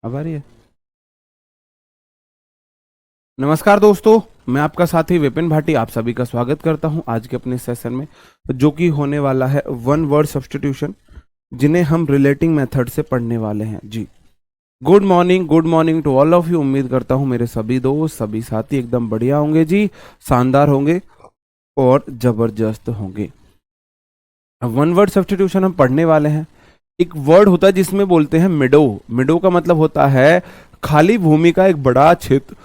अब आ रही है। नमस्कार दोस्तों, मैं आपका साथी विपिन भाटी आप सभी का स्वागत करता हूं आज के अपने सेशन में, जो कि होने वाला है वन वर्ड सब्स्टिट्यूशन, जिन्हें हम रिलेटिंग मेथड से पढ़ने वाले हैं जी। Good morning to all of you. उम्मीद करता हूं मेरे सभी दोस्त सभी साथी एकदम बढ़िया होंगे जी, शानदार होंगे और जबरदस्त होंगे। वन वर्ड सब्स्टिट्यूशन हम पढ़ने वाले हैं। एक वर्ड होता है जिसमें बोलते हैं मिडो। मिडो का मतलब होता है खाली भूमि का एक बड़ा क्षेत्र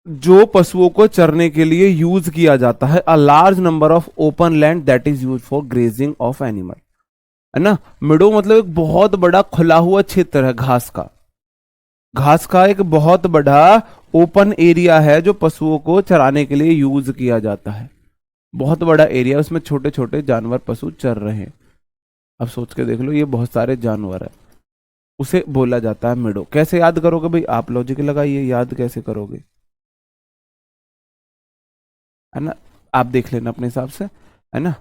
जो पशुओं को चरने के लिए यूज किया जाता है। A large number of open land that is use for grazing of animal, है ना। मिडो मतलब एक बहुत बड़ा खुला हुआ क्षेत्र है, घास का एक बहुत बड़ा ओपन एरिया है जो पशुओं को चराने के लिए यूज किया जाता है। बहुत बड़ा एरिया, उसमें छोटे छोटे जानवर पशु चर रहे हैं। अब सोच के देख लो, ये बहुत सारे जानवर है, उसे बोला जाता है मिडो। कैसे याद करोगे भाई? आप लॉजिक लगाइए, याद कैसे करोगे, है ना। आप देख लेना अपने हिसाब से, है ना।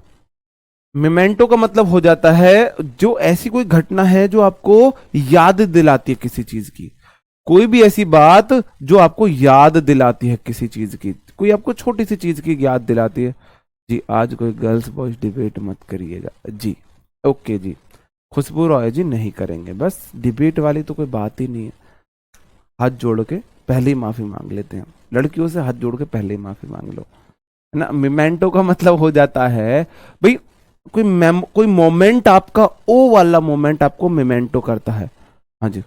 मेमेंटो का मतलब हो जाता है जो ऐसी कोई घटना है जो आपको याद दिलाती है किसी चीज की। कोई भी ऐसी बात जो आपको याद दिलाती है किसी चीज की, कोई आपको छोटी सी चीज की याद दिलाती है जी। आज कोई गर्ल्स बॉयज डिबेट मत करिएगा जी। ओके जी, खुशबू रॉय जी नहीं करेंगे, बस डिबेट वाली तो कोई बात ही नहीं है। हाथ जोड़ के पहले ही माफी मांग लेते हैं, लड़कियों से हाथ जोड़ के पहले ही माफी मांग लो, है ना। मिमेंटो का मतलब हो जाता है भाई कोई मोमेंट, आपका ओ वाला मोमेंट आपको मिमेंटो करता है। हाँ जी,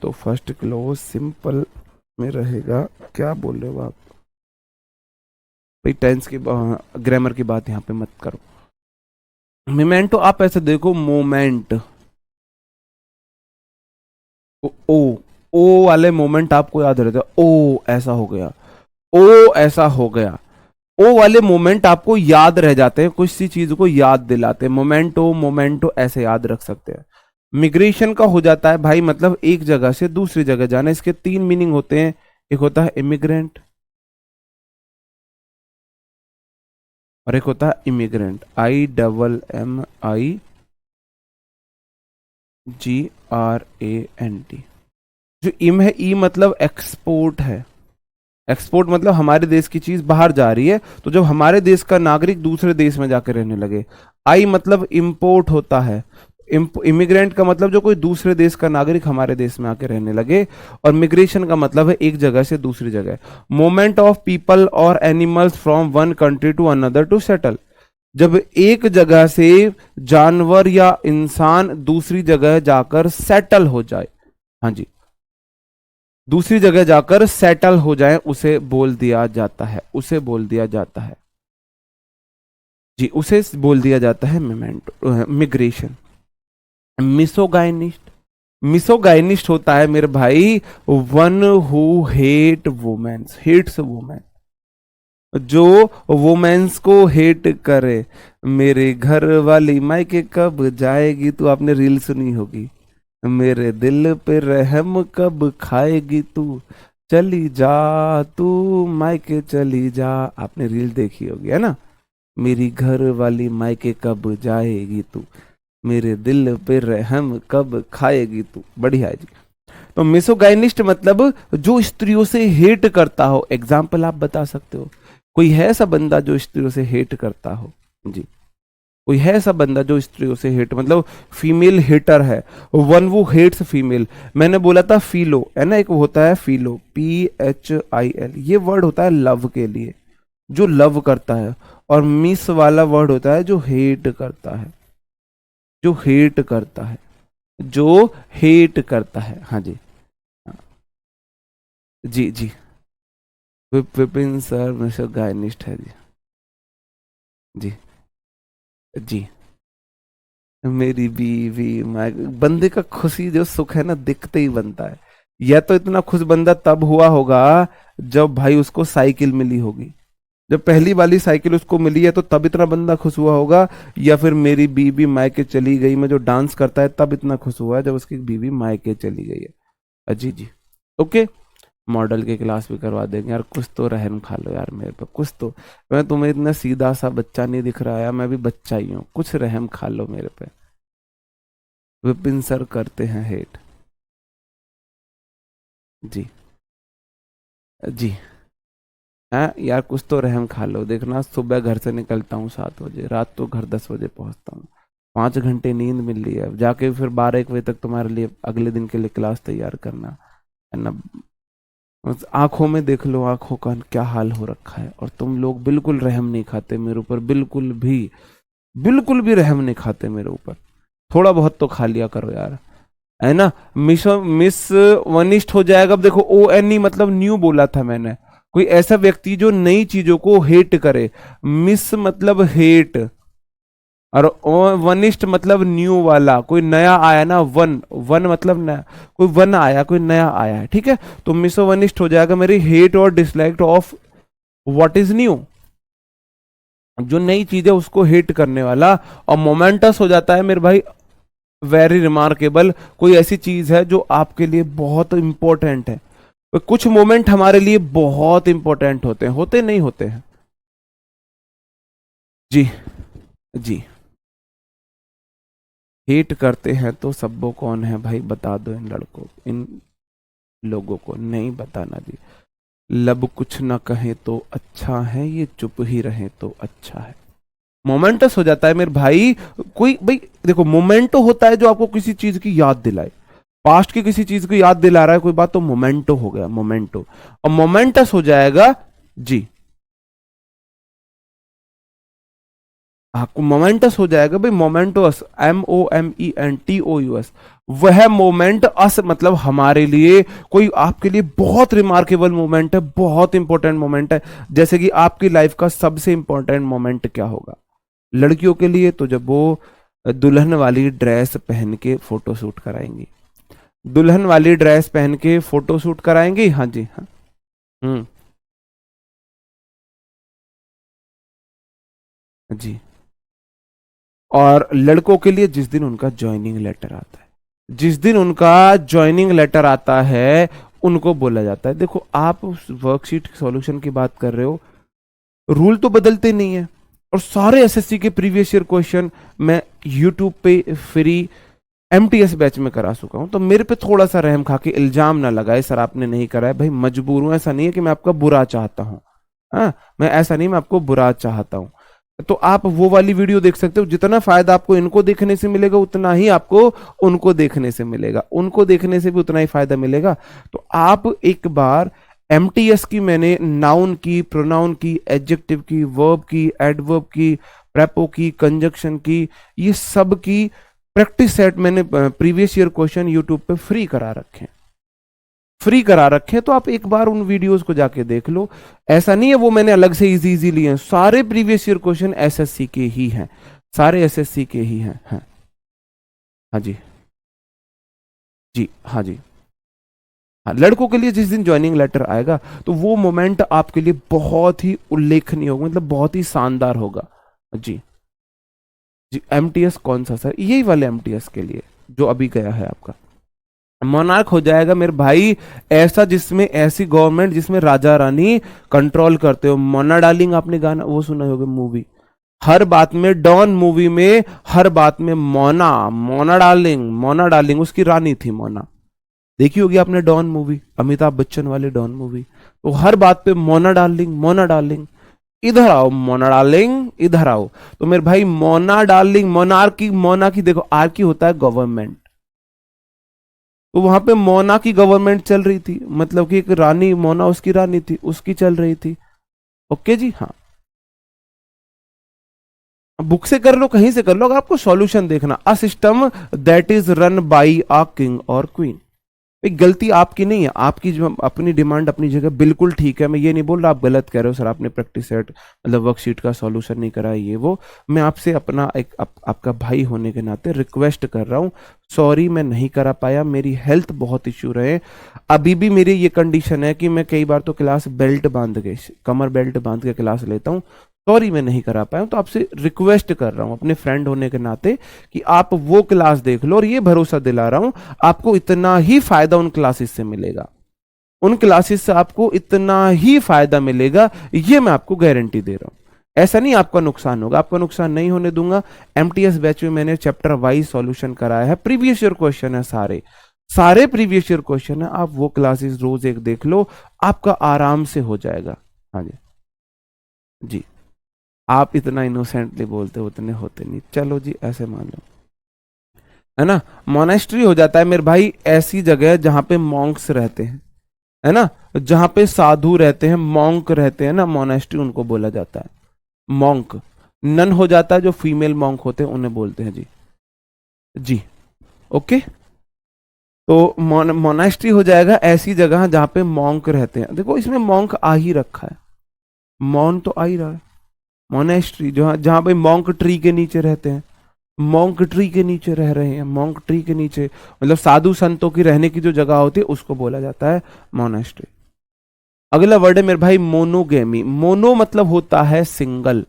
तो फर्स्ट क्लोज सिंपल में रहेगा। क्या बोल रहे हो आप भाई? टेंस की ग्रामर की बात यहाँ पे मत करो। मिमेंटो आप ऐसे देखो, मोमेंट ओ ओ ओ वाले मोमेंट आपको याद रहता है। ओ ऐसा हो गया, ओ ऐसा हो गया, ओ वाले मोमेंट आपको याद रह जाते हैं, कुछ सी चीज को याद दिलाते हैं। मोमेंटो मोमेंटो ऐसे याद रख सकते हैं। मिग्रेशन का हो जाता है भाई मतलब एक जगह से दूसरी जगह जाना। इसके तीन मीनिंग होते हैं। एक होता है इमिग्रेंट और एक होता है इमिग्रेंट, IMMIGRANT। जो इम है, ई मतलब एक्सपोर्ट है। एक्सपोर्ट मतलब हमारे देश की चीज बाहर जा रही है, तो जब हमारे देश का नागरिक दूसरे देश में जाकर रहने लगे। आई मतलब इंपोर्ट होता है। इमिग्रेंट का मतलब जो कोई दूसरे देश का नागरिक हमारे देश में आके रहने लगे। और मिग्रेशन का मतलब है एक जगह से दूसरी जगह। मोमेंट ऑफ पीपल और animals from one country to another to settle. जब एक जगह से जानवर या इंसान दूसरी जगह जाकर सेटल हो जाए, हाँ जी, दूसरी जगह जाकर सेटल हो जाए, उसे बोल दिया जाता है, उसे बोल दिया जाता है जी, उसे बोल दिया जाता है मिमेंटो, मिग्रेशन। मिसोगाइनिस्ट, मिसोगाइनिस्ट होता है मेरे भाई one who hate womens, hates women, जो वुमेन्स को हेट करे। मेरे घर वाली मायके कब जाएगी, तो आपने रील सुनी होगी। मेरे दिल पे रहम कब खाएगी तू, चली जा तू मायके चली जा। आपने रील देखी होगी, है ना। मेरी घर वाली मायके कब जाएगी तू, मेरे दिल पे रहम कब खाएगी तू। बढ़िया है जी। तो मिसोगाइनिस्ट मतलब जो स्त्रियों से हेट करता हो। एग्जाम्पल आप बता सकते हो? कोई है ऐसा बंदा जो स्त्रियों से हेट करता हो जी? कोई है ऐसा बंदा जो स्त्रियों से हेट मतलब फीमेल हेटर है, वन वो हेट्स फीमेल। मैंने बोला था फीलो, है ना, एक होता है फीलो, PHIL, ये वर्ड होता है लव के लिए, जो लव करता है। और मिस वाला वर्ड होता है जो हेट करता है, जो हेट करता है, जो हेट करता है। हाँ जी, जी जी। विपिन सर मिस्टर गायनिस्ट है जी। जी जी। मेरी बीवी बंदे का खुशी जो सुख है ना दिखते ही बनता है। या तो इतना खुश बंदा तब हुआ होगा जब भाई उसको साइकिल मिली होगी, जब पहली वाली साइकिल उसको मिली है तो तब इतना बंदा खुश हुआ होगा। या फिर मेरी बीवी मायके चली गई में जो डांस करता है तब इतना खुश हुआ है जब उसकी बीवी मायके चली गई है। अजी जी। ओके, मॉडल की क्लास भी करवा देंगे यार। कुछ तो रहम खा लो यार मेरे पे, कुछ तो। मैं तुम्हें इतना सीधा सा बच्चा नहीं दिख रहा है, मैं भी बच्चा ही हूँ, कुछ रहम खा लो मेरे पे। विपिन सर करते हैं हेट। जी जी। हाँ यार, कुछ तो रहम खा लो। देखना, सुबह घर से निकलता हूँ 7 बजे, रात को घर 10 बजे पहुँचता हूँ। 5 घंटे नींद मिल रही है, अब जाके फिर 12-1 बजे तक तुम्हारे लिए अगले दिन के लिए क्लास तैयार करना है ना। बस आंखों में देख लो, आंखों का क्या हाल हो रखा है। और तुम लोग बिल्कुल रहम नहीं खाते मेरे ऊपर, बिल्कुल भी, बिल्कुल भी रहम नहीं खाते मेरे ऊपर। थोड़ा बहुत तो खा लिया करो यार, है ना। मिस वनिष्ठ हो जाएगा। अब देखो, ओ एन ई मतलब न्यू बोला था मैंने। कोई ऐसा व्यक्ति जो नई चीजों को हेट करे। मिस मतलब हेट, और वनिष्ठ मतलब न्यू वाला, कोई नया आया ना। वन वन मतलब नया, कोई वन आया, कोई नया आया है, ठीक है। तो मिसो वनिष्ठ हो जाएगा मेरी हेट और dislike of what is new, जो नई चीज है उसको हेट करने वाला। और मोमेंटस हो जाता है मेरे भाई वेरी रिमार्केबल, कोई ऐसी चीज है जो आपके लिए बहुत इंपॉर्टेंट है। तो कुछ मोमेंट हमारे लिए बहुत इंपॉर्टेंट होते हैं, होते नहीं होते हैं। जी जी। हेट करते हैं तो सब वो कौन है भाई, बता दो इन लड़कों, इन लोगों को नहीं बताना जी। लब कुछ ना कहे तो अच्छा है, ये चुप ही रहे तो अच्छा है। मोमेंटस हो जाता है मेरे भाई। कोई भाई देखो, मोमेंटो होता है जो आपको किसी चीज की याद दिलाए। पास्ट की किसी चीज को याद दिला रहा है कोई बात, तो मोमेंटो हो गया, मोमेंटो। और मोमेंटस हो जाएगा जी। आपको मोमेंटस हो जाएगा भाई, मोमेंटोस, MOMENTOUS। वह मोमेंट अस मतलब हमारे लिए, कोई आपके लिए बहुत रिमार्केबल मोमेंट है, बहुत इंपॉर्टेंट मोमेंट है। जैसे कि आपकी लाइफ का सबसे इंपॉर्टेंट मोमेंट क्या होगा लड़कियों के लिए, तो जब वो दुल्हन वाली ड्रेस पहन के फोटो शूट कराएंगी। दुल्हन वाली ड्रेस पहन के फोटो शूट कराएंगी, हाँ जी हाँ। हम्म। जी। और लड़कों के लिए जिस दिन उनका ज्वाइनिंग लेटर आता है, जिस दिन उनका ज्वाइनिंग लेटर आता है, उनको बोला जाता है। देखो, आप उस वर्कशीट सॉल्यूशन की बात कर रहे हो, रूल तो बदलते नहीं है। और सारे एसएससी के प्रीवियस ईयर क्वेश्चन मैं यूट्यूब पे फ्री एमटीएस बैच में करा चुका हूं। तो मेरे पे थोड़ा सा रहम खा के इल्जाम ना लगाए सर आपने नहीं कराया। भाई मजबूर हूं, ऐसा नहीं है कि मैं आपका बुरा चाहता हूं। हाँ, मैं ऐसा नहीं, मैं आपको बुरा चाहता हूं। तो आप वो वाली वीडियो देख सकते हो। जितना फायदा आपको इनको देखने से मिलेगा, उतना ही आपको उनको देखने से मिलेगा, उनको देखने से भी उतना ही फायदा मिलेगा। तो आप एक बार एमटीएस की, मैंने नाउन की, प्रोनाउन की, एडजेक्टिव की, वर्ब की, एडवर्ब की, प्रेपो की, कंजक्शन की, ये सब की प्रैक्टिस सेट मैंने प्रीवियस ईयर क्वेश्चन यूट्यूब पे फ्री करा रखे हैं, फ्री करा रखे हैं। तो आप एक बार उन वीडियोस को जाके देख लो। ऐसा नहीं है वो मैंने अलग से इजी इजी लिए हैं, सारे प्रीवियस ईयर क्वेश्चन एसएससी के ही हैं, सारे एसएससी के ही हैं। हाँ हाँ जी। जी हाँ जी। हाँ, लड़कों के लिए जिस दिन ज्वाइनिंग लेटर आएगा, तो वो मोमेंट आपके लिए बहुत ही उल्लेखनीय होगा, मतलब बहुत ही शानदार होगा। जी जी। एमटीएस कौन सा सर, यही वाले एमटीएस के लिए जो अभी गया है आपका। मोनार्क हो जाएगा मेरे भाई ऐसा, जिसमें ऐसी गवर्नमेंट जिसमें राजा रानी कंट्रोल करते हो। मोना डार्लिंग, आपने गाना वो सुना होगा, मूवी। हर बात में, डॉन मूवी में हर बात में मोना, मोना डार्लिंग, मोना डार्लिंग, उसकी रानी थी मोना। देखी होगी आपने डॉन मूवी, अमिताभ बच्चन वाली डॉन मूवी। तो हर बात पे मोना डार्लिंग, मोना डार्लिंग, इधर आओ मोना डार्लिंग, इधर आओ। तो मेरे भाई मोना डार्लिंग, मोनार्की, मोना की देखो, आर की होता है गवर्नमेंट। तो वहां पे मोना की गवर्नमेंट चल रही थी, मतलब कि एक रानी, मोना उसकी रानी थी, उसकी चल रही थी। ओके जी हाँ। बुक से कर लो, कहीं से कर लो, अगर आपको सॉल्यूशन देखना। A system that is run by a king और क्वीन। एक गलती आपकी नहीं है, आपकी जो अपनी डिमांड अपनी जगह बिल्कुल ठीक है। मैं ये नहीं बोल रहा आप गलत कह रहे हो सर, आपने प्रैक्टिस सेट मतलब वर्कशीट का सॉल्यूशन नहीं करा, ये वो। मैं आपसे अपना एक आपका भाई होने के नाते रिक्वेस्ट कर रहा हूँ, सॉरी मैं नहीं करा पाया, मेरी हेल्थ बहुत इश्यू रहे। अभी भी मेरी ये कंडीशन है कि मैं कई बार तो क्लास बेल्ट बांध के, कमर बेल्ट बांध के क्लास लेता हूँ। सॉरी मैं नहीं करा पाया हूं। तो आपसे रिक्वेस्ट कर रहा हूं अपने फ्रेंड होने के नाते कि आप वो क्लास देख लो, और ये भरोसा दिला रहा हूं आपको इतना ही फायदा उन क्लासेस से मिलेगा, उन क्लासेस से आपको इतना ही फायदा मिलेगा, ये मैं आपको गारंटी दे रहा हूं। ऐसा नहीं आपका नुकसान होगा, आपका नुकसान नहीं होने दूंगा। एमटीएस बैच में मैंने चैप्टर वाइज सॉल्यूशन कराया है, प्रीवियस ईयर क्वेश्चन है सारे, सारे प्रीवियस ईयर क्वेश्चन है, आप वो क्लासेस रोज एक देख लो, आपका आराम से हो जाएगा। हाँ जी जी, आप इतना इनोसेंटली बोलते हो उतने होते नहीं, चलो जी ऐसे मान लो, है ना। मोनेस्ट्री हो जाता है मेरे भाई ऐसी जगह जहां पे मॉन्क्स रहते हैं, है ना, जहां पे साधु रहते हैं, मॉन्क रहते हैं ना, मोनेस्ट्री उनको बोला जाता है। मॉन्क नन हो जाता है, जो फीमेल मॉन्क होते हैं उन्हें बोलते हैं जी। जी ओके, तो मोनेस्ट्री हो जाएगा ऐसी जगह जहां पे मॉन्क रहते हैं। देखो इसमें मॉन्क आ ही रखा है, मॉन तो आ ही रहा है। मोनेस्ट्री जहां जहां पे मॉन्क ट्री के नीचे रहते हैं, मॉन्क ट्री के नीचे रह रहे हैं, मॉन्क ट्री के नीचे मतलब साधु संतों की रहने की जो जगह होती है उसको बोला जाता है मोनेस्ट्री। अगला वर्ड है मेरे भाई मोनोगेमी। मोनो मतलब होता है सिंगल,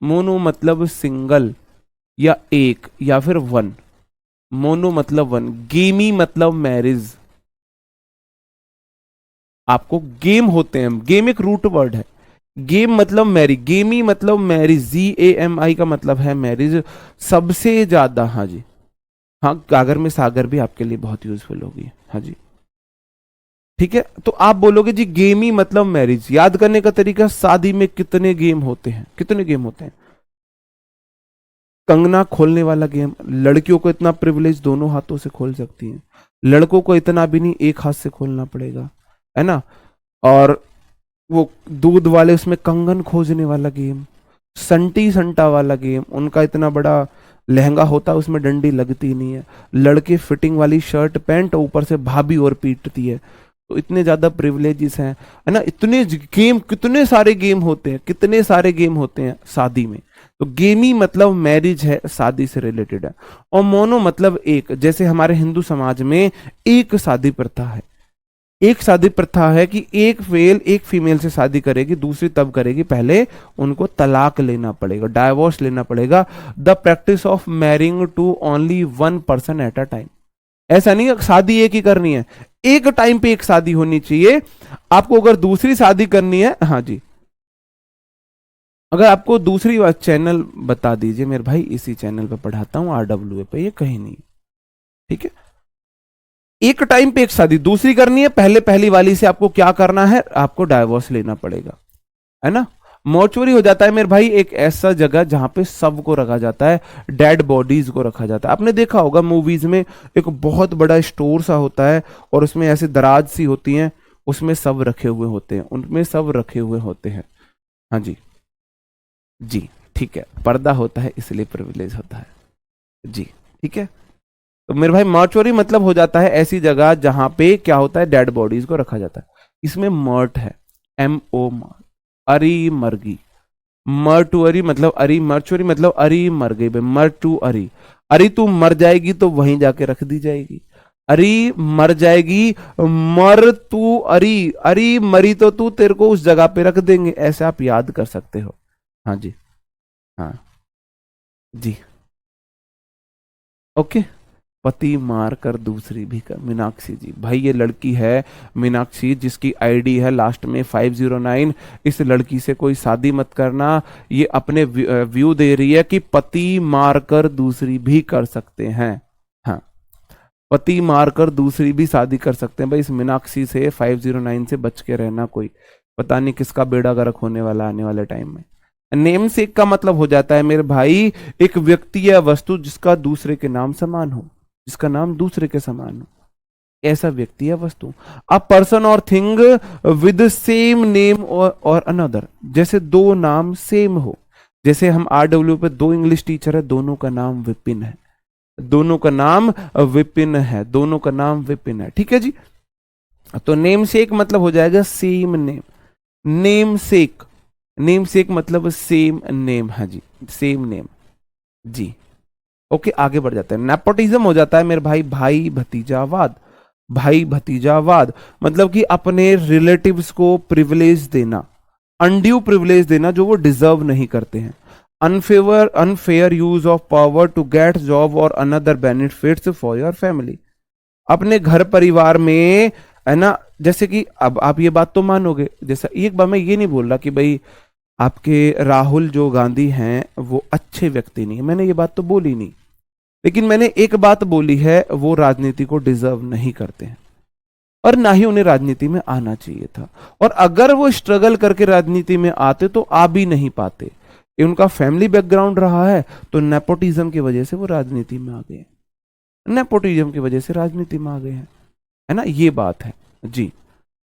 मोनो मतलब सिंगल या एक या फिर वन, मोनो मतलब वन, गेमी मतलब मैरिज। आपको गेम होते हैं, गेम एक रूट वर्ड है, गेम मतलब मैरी, गेमी मतलब मैरिज, GAMI का मतलब है मैरिज सबसे ज्यादा। हाँ जी, हाँ गागर में सागर भी आपके लिए बहुत यूजफुल होगी। हाँ जी ठीक है, तो आप बोलोगे जी गेमी मतलब मैरिज, याद करने का तरीका, शादी में कितने गेम होते हैं, कितने गेम होते हैं। कंगना खोलने वाला गेम, लड़कियों को इतना प्रिविलेज दोनों हाथों से खोल सकती हैं, लड़कों को इतना भी नहीं, एक हाथ से खोलना पड़ेगा, है ना। और वो दूध वाले उसमें कंगन खोजने वाला गेम, संटी संटा वाला गेम, उनका इतना बड़ा लहंगा होता है उसमें डंडी लगती नहीं है, लड़के फिटिंग वाली शर्ट पैंट ऊपर से भाभी और पीटती है, तो इतने ज्यादा प्रिविलेजेस हैं, है ना। इतने गेम, कितने सारे गेम होते हैं, कितने सारे गेम होते हैं शादी में। तो गेमी मतलब मैरिज है, शादी से रिलेटेड है। और मोनो मतलब एक, जैसे हमारे हिंदू समाज में एक शादी प्रथा है, एक शादी प्रथा है कि एक फेल एक फीमेल से शादी करेगी, दूसरी तब करेगी, पहले उनको तलाक लेना पड़ेगा, डाइवोर्स लेना पड़ेगा। The practice of marrying to only one person at a time. ऐसा नहीं है शादी एक ही करनी है, एक टाइम पे एक शादी होनी चाहिए। आपको अगर दूसरी शादी करनी है, हाँ जी, अगर आपको दूसरी बात, चैनल बता दीजिए मेरे भाई, इसी चैनल पे पढ़ाता हूं, RWA पे, ये कहीं नहीं, ठीक है। एक टाइम पे एक शादी दूसरी करनी है, पहले पहली वाली से आपको क्या करना है, आपको डाइवोर्स लेना पड़ेगा, है ना। मॉर्चुरी हो जाता है मेरे भाई एक ऐसा जगह जहां पे सब को रखा जाता है, डेड बॉडीज को रखा जाता है। आपने देखा होगा मूवीज में एक बहुत बड़ा स्टोर सा होता है और उसमें ऐसे दराज सी होती हैं, उसमें सब रखे हुए होते हैं, उनमें सब रखे हुए होते हैं। हाँ जी जी ठीक है, पर्दा होता है इसलिए प्रिविलेज होता है जी, ठीक है। तो मेरे भाई मॉर्चुरी मतलब हो जाता है ऐसी जगह जहां पे क्या होता है, डेड बॉडीज को रखा जाता है। इसमें मर्ट है, MO, अरी मरगी, मर्टुअरी मतलब अरी, मर्चुअरी मतलब अरी मर गई भाई, मर टू अरी, अरी तू मर जाएगी तो वहीं जाके रख दी जाएगी, अरी मर जाएगी, मर तू अरी, अरी मरी तो तू, तेरे को उस जगह पे रख देंगे, ऐसे आप याद कर सकते हो। हाँ जी हाँ जी ओके। पति मार कर दूसरी भी कर, मीनाक्षी जी भाई, ये लड़की है मीनाक्षी जिसकी आईडी है लास्ट में 509। इस लड़की से कोई शादी मत करना, ये अपने व्यू दे रही है कि पति मारकर दूसरी भी कर सकते हैं। हाँ, पति मारकर दूसरी भी शादी कर सकते हैं भाई। इस मीनाक्षी से 509 से बच के रहना, कोई पता नहीं किसका बेड़ा गर्क होने वाला आने वाले टाइम में। नेम सेक का मतलब हो जाता है मेरे भाई एक व्यक्ति या वस्तु जिसका दूसरे के नाम समान हो, जिसका नाम दूसरे के समान हो, ऐसा व्यक्ति या वस्तु। अ पर्सन और थिंग विद सेम नेम और अनदर, जैसे दो नाम सेम हो, जैसे हम RW पे दो इंग्लिश टीचर है, दोनों का नाम विपिन है, दोनों का नाम विपिन है, दोनों का नाम विपिन है, ठीक है जी। तो नेम सेक मतलब हो जाएगा सेम नेम, नेम सेक, नेम सेक मतलब सेम नेम, हाँ जी सेम नेम जी ओके। आगे बढ़ जाते हैं, नेपोटिज्म हो जाता है मेरे भाई भाई भतीजावाद, भाई भतीजावाद मतलब कि अपने रिलेटिव्स को प्रिविलेज देना, अनड्यू प्रिविलेज देना जो वो डिजर्व नहीं करते हैं। Unfair use of power to get job और another benefits for your family, अपने घर परिवार में, है ना। जैसे कि अब आप ये बात तो मानोगे, जैसा एक बार मैं ये नहीं बोल रहा कि भाई आपके राहुल जो गांधी हैं वो अच्छे व्यक्ति नहीं है, मैंने ये बात तो बोली नहीं, लेकिन मैंने एक बात बोली है, वो राजनीति को डिजर्व नहीं करते हैं और ना ही उन्हें राजनीति में आना चाहिए था। और अगर वो स्ट्रगल करके राजनीति में आते तो आ भी नहीं पाते। ये उनका फैमिली बैकग्राउंड रहा है, तो नेपोटिज्म की वजह से वो राजनीति में आ गए, नेपोटिज्म की वजह से राजनीति में आ गए हैं, है ना, ये बात है जी।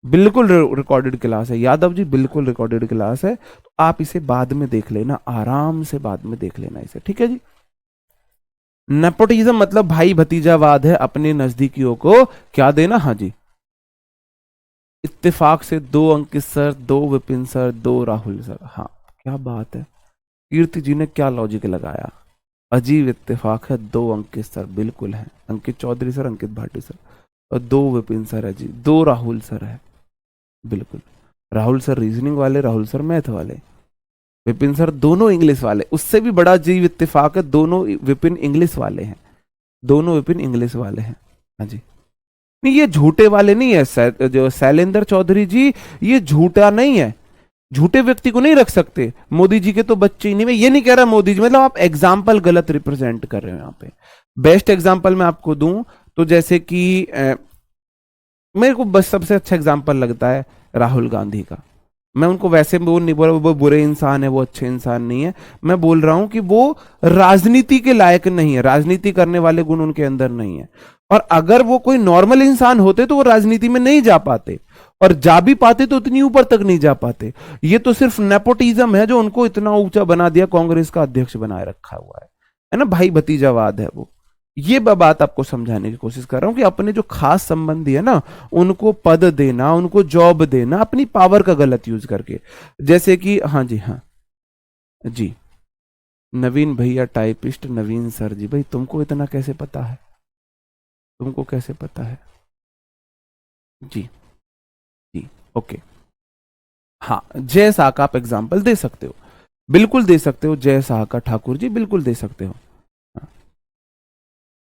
बिल्कुल रिकॉर्डेड क्लास है यादव जी, बिल्कुल रिकॉर्डेड क्लास है, तो आप इसे बाद में देख लेना, आराम से बाद में देख लेना इसे, ठीक है जी। नेपोटिज्म मतलब भाई भतीजावाद है, अपने नजदीकियों को क्या देना, हाँ जी। इत्तेफाक से 2 Ankit sir, 2 Vipin sir, 2 Rahul sir, हाँ क्या बात है, कीर्ति जी ने क्या लॉजिक लगाया, अजीब इत्तेफाक है, 2 अंकित सर बिल्कुल है, अंकित चौधरी सर, अंकित भाटी सर, और 2 विपिन सर है जी, 2 राहुल सर है, बिल्कुल राहुल सर रीजनिंग वाले, राहुल सर मैथ वाले, विपिन सर दोनों इंग्लिश वाले। उससे भी बड़ा अजीब इत्तेफाक है, दोनों विपिन इंग्लिश वाले हैं, दोनों विपिन इंग्लिश वाले हैं, हाँ जी। नहीं ये झूठे वाले नहीं है, जो शैलेंद्र चौधरी जी, ये झूठा नहीं है, झूठे व्यक्ति को नहीं रख सकते। मोदी जी के तो बच्चे ही नहीं, मैं ये नहीं कह रहा मोदी जी, मतलब आप एग्जाम्पल गलत रिप्रेजेंट कर रहे हो यहाँ पे। बेस्ट एग्जाम्पल मैं आपको दूं तो जैसे कि मेरे को बस सबसे अच्छा एग्जाम्पल लगता है राहुल गांधी का। मैं उनको वैसे वो नहीं बोल रहा वो बुरे इंसान है, वो अच्छे इंसान नहीं है, मैं बोल रहा हूं कि वो राजनीति के लायक नहीं है, राजनीति करने वाले गुण उनके अंदर नहीं है। और अगर वो कोई नॉर्मल इंसान होते तो वो राजनीति में नहीं जा पाते, और जा भी पाते तो इतनी ऊपर तक नहीं जा पाते। ये तो सिर्फ नेपोटिज्म है जो उनको इतना ऊंचा बना दिया, कांग्रेस का अध्यक्ष बनाए रखा हुआ है ना, भाई भतीजावाद है वो। ये बात आपको समझाने की कोशिश कर रहा हूं कि अपने जो खास संबंधी है ना, उनको पद देना, उनको जॉब देना अपनी पावर का गलत यूज करके। जैसे कि हाँ जी, हाँ जी, नवीन भैया टाइपिस्ट, नवीन सर जी, भाई तुमको इतना कैसे पता है, तुमको कैसे पता है जी, जी ओके। हाँ जय शाह का आप एग्जाम्पल दे सकते हो, बिल्कुल दे सकते हो, जय शाह का ठाकुर जी बिल्कुल दे सकते हो।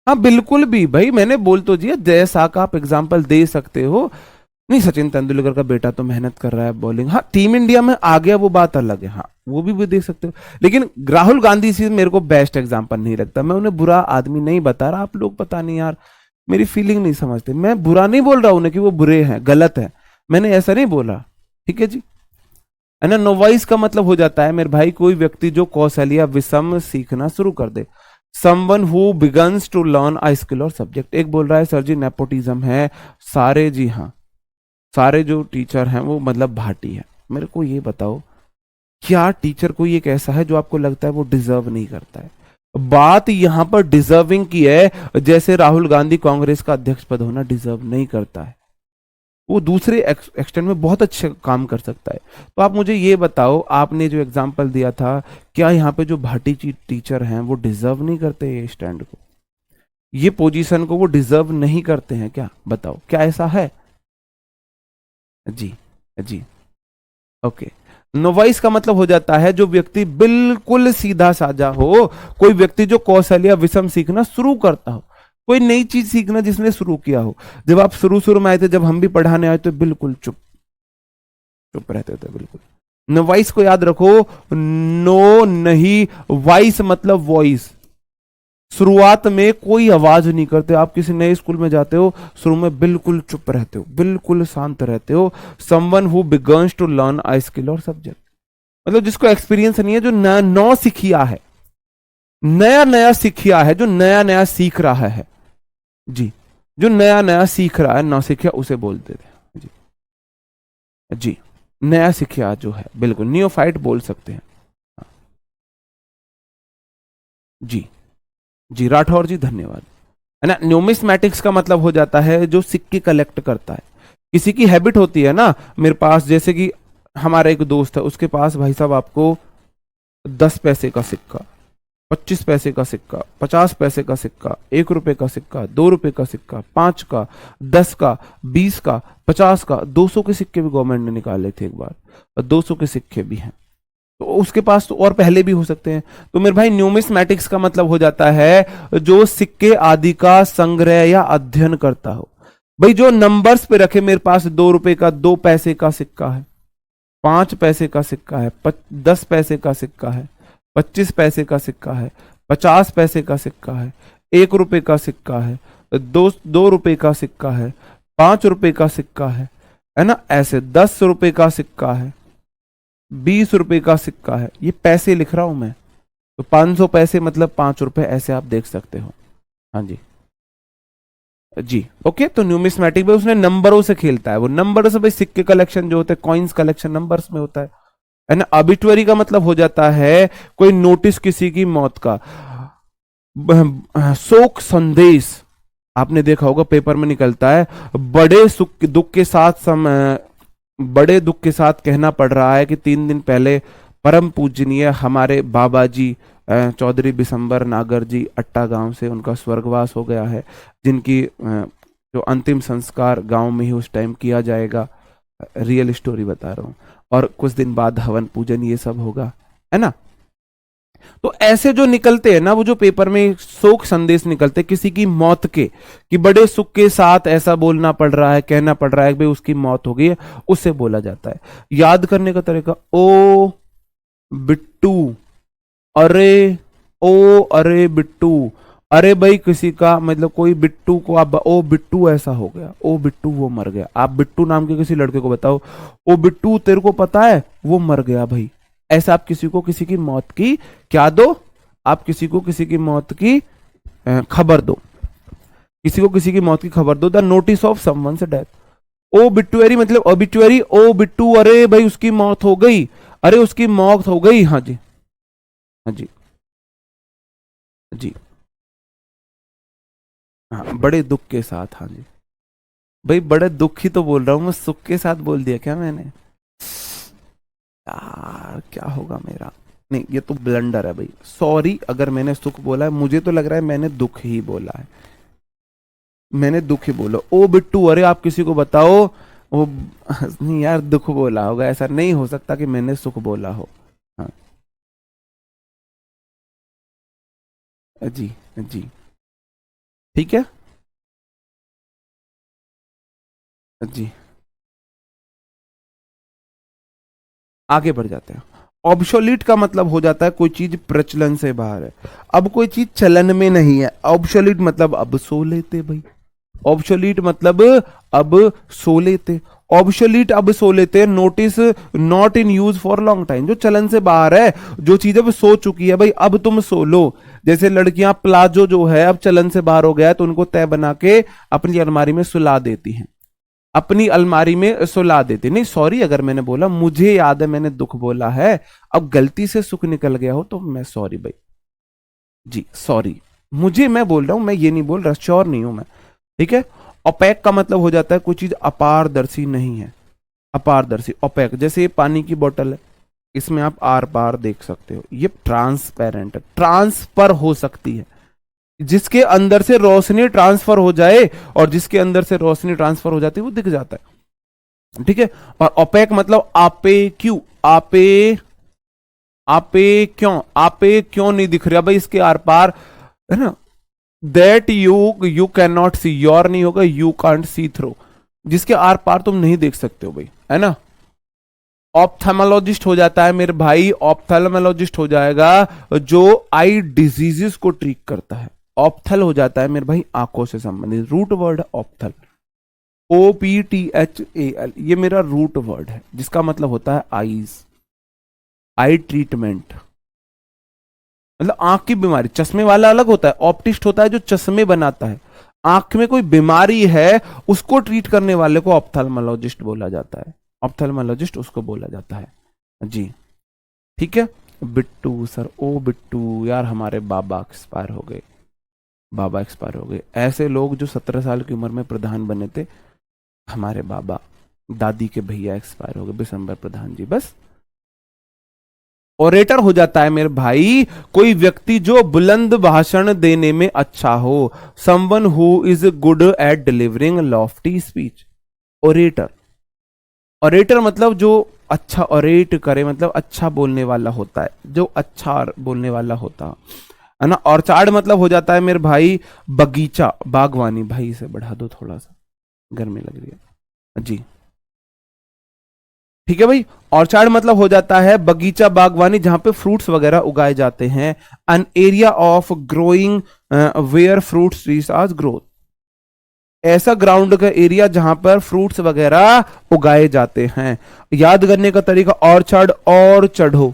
हाँ बिल्कुल भी भाई, मैंने बोल तो दिया, जय शाह का आप एग्जाम्पल दे सकते हो। नहीं सचिन तेंदुलकर का बेटा तो मेहनत कर रहा है बॉलिंग, हाँ टीम इंडिया में आ गया वो बात अलग है, हाँ वो भी देख सकते हो। लेकिन राहुल गांधी से मेरे को बेस्ट एग्जाम्पल नहीं लगता, मैं उन्हें बुरा आदमी नहीं बता रहा, आप लोग पता नहीं यार मेरी फीलिंग नहीं समझते। मैं बुरा नहीं बोल रहा उन्हें कि वो बुरे हैं, गलत है, मैंने ऐसा नहीं बोला, ठीक है जी, है ना। नोवाइस का मतलब हो जाता है मेरे भाई कोई व्यक्ति जो कौशल या विषम सीखना शुरू कर दे, someone who begins to learn a skill और सब्जेक्ट। एक बोल रहा है सर जी नेपोटिज्म है सारे, जी हाँ सारे जो टीचर हैं वो मतलब भाटी है। मेरे को ये बताओ क्या टीचर कोई एक ऐसा है जो आपको लगता है वो डिजर्व नहीं करता है? बात यहां पर डिजर्विंग की है, जैसे राहुल गांधी कांग्रेस का अध्यक्ष पद होना डिजर्व नहीं करता है, वो दूसरे एक्सटेंड में बहुत अच्छे काम कर सकता है। तो आप मुझे ये बताओ, आपने जो एग्जाम्पल दिया था, क्या यहाँ पे जो भाटी टीचर हैं वो डिजर्व नहीं करते ये स्टैंड को, ये पोजीशन को वो डिजर्व नहीं करते हैं क्या? बताओ क्या ऐसा है? जी जी ओके। नोवाइस का मतलब हो जाता है जो व्यक्ति बिल्कुल सीधा साधा हो, कोई व्यक्ति जो कौशल या विषम सीखना शुरू करता हो, कोई नई चीज सीखना जिसने शुरू किया हो। जब आप शुरू में आए थे, जब हम भी पढ़ाने आए तो बिल्कुल चुप रहते थे बिल्कुल। नोवाइस को याद रखो, नो नहीं, वाइस मतलब वॉइस, शुरुआत में कोई आवाज नहीं करते। आप किसी नए स्कूल में जाते हो, शुरू में बिल्कुल चुप रहते हो, बिल्कुल शांत रहते हो। Someone who begins to learn a skill और सब्जेक्ट, मतलब जिसको एक्सपीरियंस नहीं है, जो नया सीखिया है, नया नया सीखिया है, जो नया नया सीख रहा है जी, जो नया नया सीख रहा है, नौसिखिया उसे बोलते थे जी। जी नया सीखिया जो है, बिल्कुल नियोफाइट बोल सकते हैं जी। जी राठौर जी धन्यवाद, है ना। न्यूमिस्मैटिक्स का मतलब हो जाता है जो सिक्के कलेक्ट करता है। किसी की हैबिट होती है ना, मेरे पास जैसे कि हमारा एक दोस्त है, उसके पास भाई साहब आपको 10 पैसे का सिक्का, 25 पैसे का सिक्का, 50 पैसे का सिक्का, 1 रुपए का सिक्का, 2 रुपए का सिक्का, 5 का, 10 का, 20 का, 50 का, 200 के सिक्के भी गवर्नमेंट ने निकाले थे एक बार, और 200 के सिक्के भी हैं। तो उसके पास तो और पहले भी हो सकते हैं। तो मेरे भाई न्यूमिस्मैटिक्स का मतलब हो जाता है जो सिक्के आदि का संग्रह या अध्ययन करता हो। भाई जो नंबर्स पे रखे, मेरे पास 2 रुपए का 2 पैसे का सिक्का है, 5 पैसे का सिक्का है, 10 पैसे का सिक्का है, 25 पैसे का सिक्का है, 50 पैसे का सिक्का है, ₹1 का सिक्का है, 2 रुपए का सिक्का है, ₹5 का सिक्का है ना, ऐसे ₹10 का सिक्का है, ₹20 का सिक्का है, ये पैसे लिख रहा हूं मैं। तो 500 पैसे मतलब ₹5, ऐसे आप देख सकते हो। हाँ जी जी, ओके। तो न्यूमिस्मैटिक में उसने नंबरों से खेलता है, वो नंबर से भाई सिक्के कलेक्शन जो होते हैं, कॉइन्स कलेक्शन नंबर्स में होता है ना। ऑबिटुअरी का मतलब हो जाता है कोई नोटिस किसी की मौत का। शोक संदेश आपने देखा होगा पेपर में निकलता है, बड़े सुख दुख के साथ बड़े दुख के साथ कहना पड़ रहा है कि 3 दिन पहले परम पूजनीय हमारे बाबा जी चौधरी बिशंबर नागर जी अट्टा गांव से उनका स्वर्गवास हो गया है, जिनकी जो अंतिम संस्कार गांव में ही उस टाइम किया जाएगा। रियल स्टोरी बता रहा हूं। और कुछ दिन बाद हवन पूजन ये सब होगा, है ना। तो ऐसे जो निकलते हैं ना, वो जो पेपर में शोक संदेश निकलते किसी की मौत के, कि बड़े सुख के साथ ऐसा बोलना पड़ रहा है, कहना पड़ रहा है कि भाई उसकी मौत हो गई है, उससे बोला जाता है। याद करने का तरीका, ओ बिट्टू, अरे ओ अरे बिट्टू, अरे भाई किसी का मतलब कोई बिट्टू को आप ओ बिट्टू ऐसा हो गया, ओ बिट्टू वो मर गया। आप बिट्टू नाम के किसी लड़के को बताओ, ओ बिट्टू तेरे को पता है वो मर गया भाई। ऐसा आप किसी को किसी की मौत की क्या दो, आप किसी को किसी की मौत की खबर दो, किसी को किसी की मौत की खबर दो, the notice of someone's death. Obituary मतलब ओबिट्युअरी, ओ बिट्टू अरे भाई उसकी मौत हो गई, अरे उसकी मौत हो गई। हाँ जी, हाँ जी, जी, हाँ बड़े दुख के साथ। हाँ जी भाई, बड़े दुख ही तो बोल रहा हूं मैं, सुख के साथ बोल दिया क्या मैंने यार, क्या होगा मेरा। नहीं ये तो ब्लंडर है भाई, सॉरी अगर मैंने सुख बोला है, मुझे तो लग रहा है मैंने दुख ही बोला है, मैंने दुख ही बोला। ओ बिट्टू अरे आप किसी को बताओ वो नहीं यार, दुख बोला होगा, ऐसा नहीं हो सकता कि मैंने सुख बोला हो। हाँ जी, जी ठीक है जी, आगे बढ़ जाते हैं। ऑब्सोलीट का मतलब हो जाता है कोई चीज प्रचलन से बाहर है, अब कोई चीज चलन में नहीं है। ऑब्सोलीट मतलब अब सो लेते भाई, ऑब्सोलीट मतलब अब सो लेते, ऑब्सोलीट अब सो लेते। Notice not in use for long time, जो चलन से बाहर है, जो चीज अब सो चुकी है भाई, अब तुम सो लो। जैसे लड़कियां प्लाजो जो है अब चलन से बाहर हो गया है, तो उनको तय बना के अपनी अलमारी में सुला देती हैं, अपनी अलमारी में सुला देते। नहीं सॉरी अगर मैंने बोला, मुझे याद है मैंने दुख बोला है, अब गलती से सुख निकल गया हो तो मैं सॉरी भाई, जी सॉरी। मुझे मैं बोल रहा हूं, मैं ये नहीं बोल रहा, श्योर नहीं हूं मैं, ठीक है। ओपेक का मतलब हो जाता है कोई चीज अपारदर्शी नहीं है, अपारदर्शी ओपेक। जैसे ये पानी की बोतल है, इसमें आप आर पार देख सकते हो, ये ट्रांसपेरेंट है, ट्रांसफर हो सकती है, जिसके अंदर से रोशनी ट्रांसफर हो जाए, और जिसके अंदर से रोशनी ट्रांसफर हो जाती है वो दिख जाता है, ठीक है। और ओपेक मतलब आपे क्यों, आपे आपे क्यों, आपे क्यों नहीं दिख रहा भाई इसके आर पार, है ना। That you can not see, your नहीं होगा, यू कांट सी थ्रू, जिसके आर पार तुम नहीं देख सकते हो भाई, है ना। ऑप्थेमोलॉजिस्ट हो जाता है मेरे भाई, ऑप्थेलमोलॉजिस्ट हो जाएगा जो आई डिजीजेस को ट्रीट करता है। ऑप्थल हो जाता है मेरे भाई आंखों से संबंधित, रूट वर्ड है ऑप्थल, OPTHAL, ये मेरा रूट वर्ड है, जिसका मतलब होता है आईज, आई ट्रीटमेंट, मतलब आंख की बीमारी। चश्मे वाला अलग होता है, ऑप्टिस्ट होता है जो चश्मे बनाता है, आंख में कोई बीमारी है उसको ट्रीट करने वाले को ऑप्थेल्मोलॉजिस्ट बोला जाता है, ऑप्थेल्मोलॉजिस्ट उसको बोला जाता है जी, ठीक है। बिट्टू सर, ओ बिट्टू यार हमारे बाबा एक्सपायर हो गए, बाबा एक्सपायर हो गए। ऐसे लोग जो 17 साल की उम्र में प्रधान बने थे, हमारे बाबा दादी के भैया एक्सपायर हो गए, बिशंबर प्रधान जी, बस। ओरेटर हो जाता है मेरे भाई कोई व्यक्ति जो बुलंद भाषण देने में अच्छा हो, someone who is good at delivering Lofty speech, orator. Orator मतलब जो अच्छा ओरेट करे, मतलब अच्छा बोलने वाला होता है, जो अच्छा बोलने वाला होता है ना। ऑर्चार्ड मतलब हो जाता है मेरे भाई बगीचा, बागवानी। भाई इसे बढ़ा दो थोड़ा सा, गर्मी लग रही है जी, ठीक है भाई। ऑर्चार्ड मतलब हो जाता है बगीचा, बागवानी, जहां पे फ्रूट्स वगैरह उगाए जाते हैं। An area of growing where fruits trees are growth, ऐसा ग्राउंड का एरिया जहां पर फ्रूट्स वगैरह उगाए जाते हैं। याद करने का तरीका ऑर्चर्ड और चढ़ो।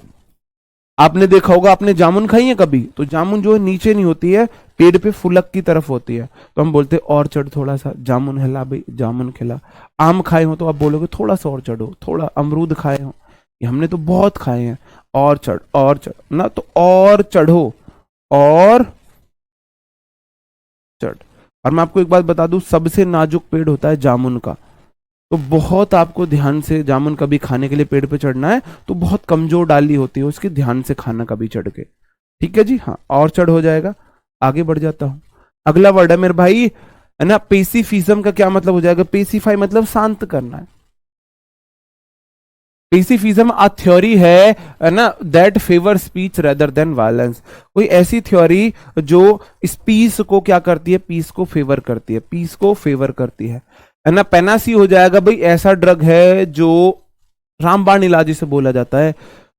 आपने देखा होगा, आपने जामुन खाई है कभी, तो जामुन जो है नीचे नहीं होती है, पेड़ पे फुलक की तरफ होती है, तो हम बोलते हैं और चढ़ थोड़ा सा, जामुन हिला भाई, जामुन खिला। आम खाए हो तो आप बोलोगे थोड़ा सा और चढ़ो, थोड़ा। अमरूद खाए हो, ये हमने तो बहुत खाए हैं। और चढ़ ना, तो और चढ़ो, और चढ़। और मैं आपको एक बात बता दूं, सबसे नाजुक पेड़ होता है जामुन का, तो बहुत आपको ध्यान से, जामुन कभी खाने के लिए पेड़ पे चढ़ना है तो बहुत कमजोर डाली होती है उसकी, ध्यान से खाना कभी चढ़ के। ठीक है जी, हाँ, और चढ़ हो जाएगा। आगे बढ़ जाता हूं, अगला वर्ड है मेरे भाई, है ना, पेसिफिज्म का क्या मतलब हो जाएगा? पेसिफाई मतलब शांत करना है। पेसिफिज्म अ थ्योरी है ना, that favour speech rather than violence. कोई ऐसी थ्योरी जो इस पीस को क्या करती है, पीस को फेवर करती है, पीस को फेवर करती है ना। पेनासी हो जाएगा भाई, ऐसा ड्रग है जो रामबाण इलाज से बोला जाता है,